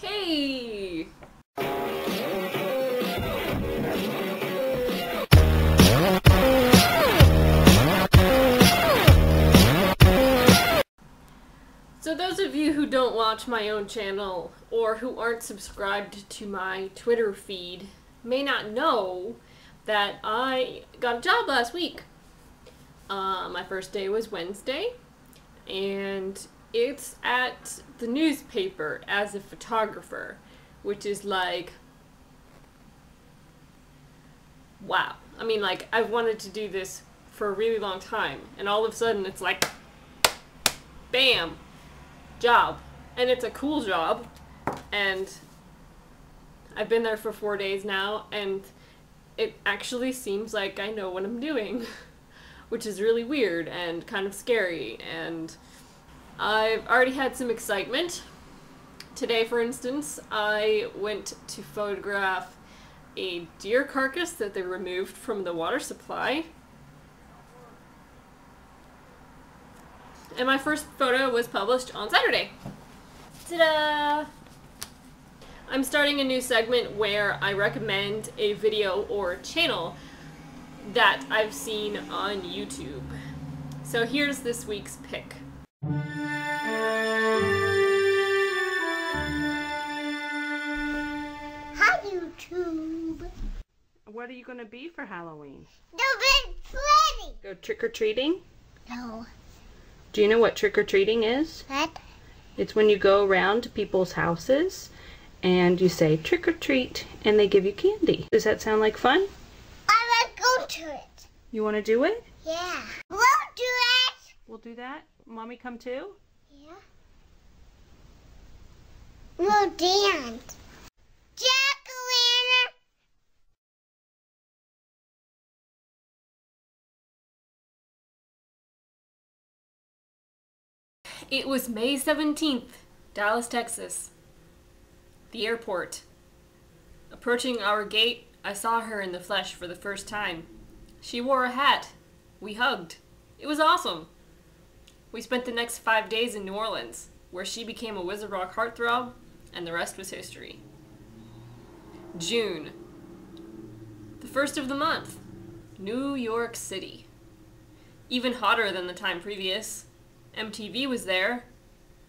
Hey! So those of you who don't watch my own channel or who aren't subscribed to my Twitter feed may not know that I got a job last week. My first day was Wednesday, and it's at the newspaper as a photographer, which is like, wow. I mean, like, I've wanted to do this for a really long time, and all of a sudden it's like, bam, job. And it's a cool job, and I've been there for 4 days now, and it actually seems like I know what I'm doing, which is really weird and kind of scary, and I've already had some excitement. Today, for instance, I went to photograph a deer carcass that they removed from the water supply. And my first photo was published on Saturday. Ta-da! I'm starting a new segment where I recommend a video or channel that I've seen on YouTube. So here's this week's pick. Hi, YouTube. What are you going to be for Halloween? The big Freddy. Go trick-or-treating? No. Do you know what trick-or-treating is? What? It's when you go around to people's houses and you say trick-or-treat and they give you candy. Does that sound like fun? I want to go to it. You want to do it? Yeah. We'll do it. We'll do that. Mommy come too? Yeah. We'll dance. Jack-o'-lantern. It was May 17th, Dallas, Texas. The airport. Approaching our gate, I saw her in the flesh for the first time. She wore a hat. We hugged. It was awesome. We spent the next 5 days in New Orleans, where she became a Wizard Rock heartthrob, and the rest was history. June. The first of the month. New York City. Even hotter than the time previous. MTV was there.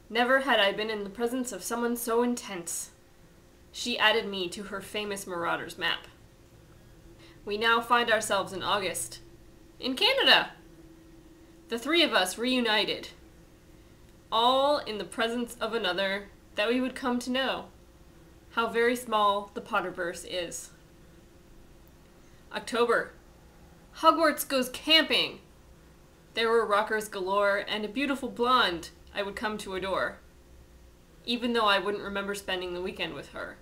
Never had I been in the presence of someone so intense. She added me to her famous Marauders map. We now find ourselves in August. In Canada! The three of us reunited. All in the presence of another that we would come to know. How very small the Potterverse is. October. Hogwarts goes camping! There were rockers galore and a beautiful blonde I would come to adore, even though I wouldn't remember spending the weekend with her.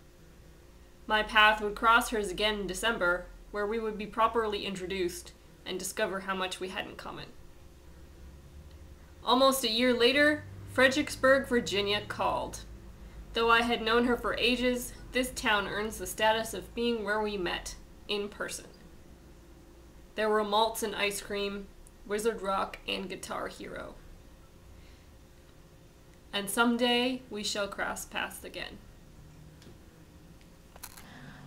My path would cross hers again in December, where we would be properly introduced and discover how much we had in common. Almost a year later, Fredericksburg, Virginia called. Though I had known her for ages, this town earns the status of being where we met, in person. There were malts and ice cream, Wizard Rock, and Guitar Hero. And someday we shall cross paths again.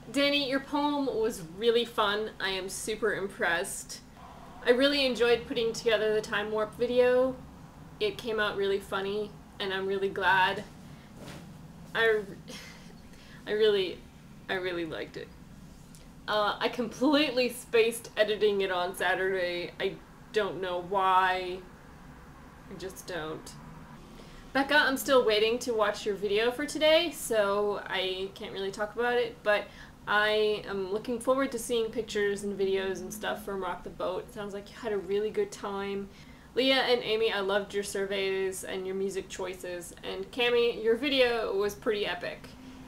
Danny, your poem was really fun. I am super impressed. I really enjoyed putting together the Time Warp video. It came out really funny, and I'm really glad. I really liked it. I completely spaced editing it on Saturday. I don't know why. I just don't. Becca, I'm still waiting to watch your video for today, so I can't really talk about it, but I am looking forward to seeing pictures and videos and stuff from Rock the Boat. It sounds like you had a really good time. Leah and Amy, I loved your surveys and your music choices, and Cammie, your video was pretty epic.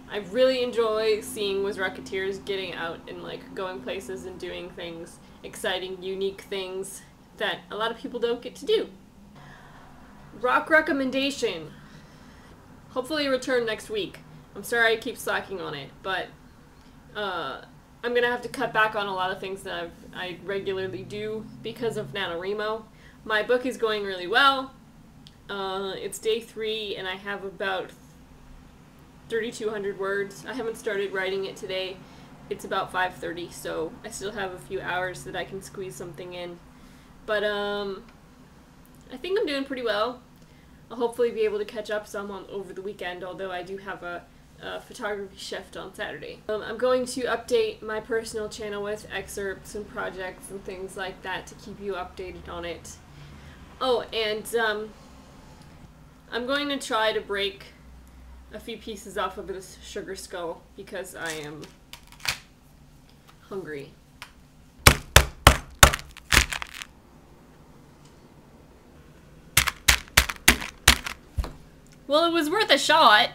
I really enjoy seeing Wiz Rocketeers getting out and like going places and doing things, exciting, unique things that a lot of people don't get to do. Rock recommendation. Hopefully return next week. I'm sorry I keep slacking on it, but I'm gonna have to cut back on a lot of things that I regularly do because of NaNoWriMo. My book is going really well. It's day 3 and I have about 3,200 words. I haven't started writing it today. It's about 5:30, so I still have a few hours that I can squeeze something in. But I think I'm doing pretty well. I'll hopefully be able to catch up some over the weekend, although I do have a photography shift on Saturday. I'm going to update my personal channel with excerpts and projects and things like that to keep you updated on it. Oh, and I'm going to try to break a few pieces off of this sugar skull because I am hungry. Well, it was worth a shot.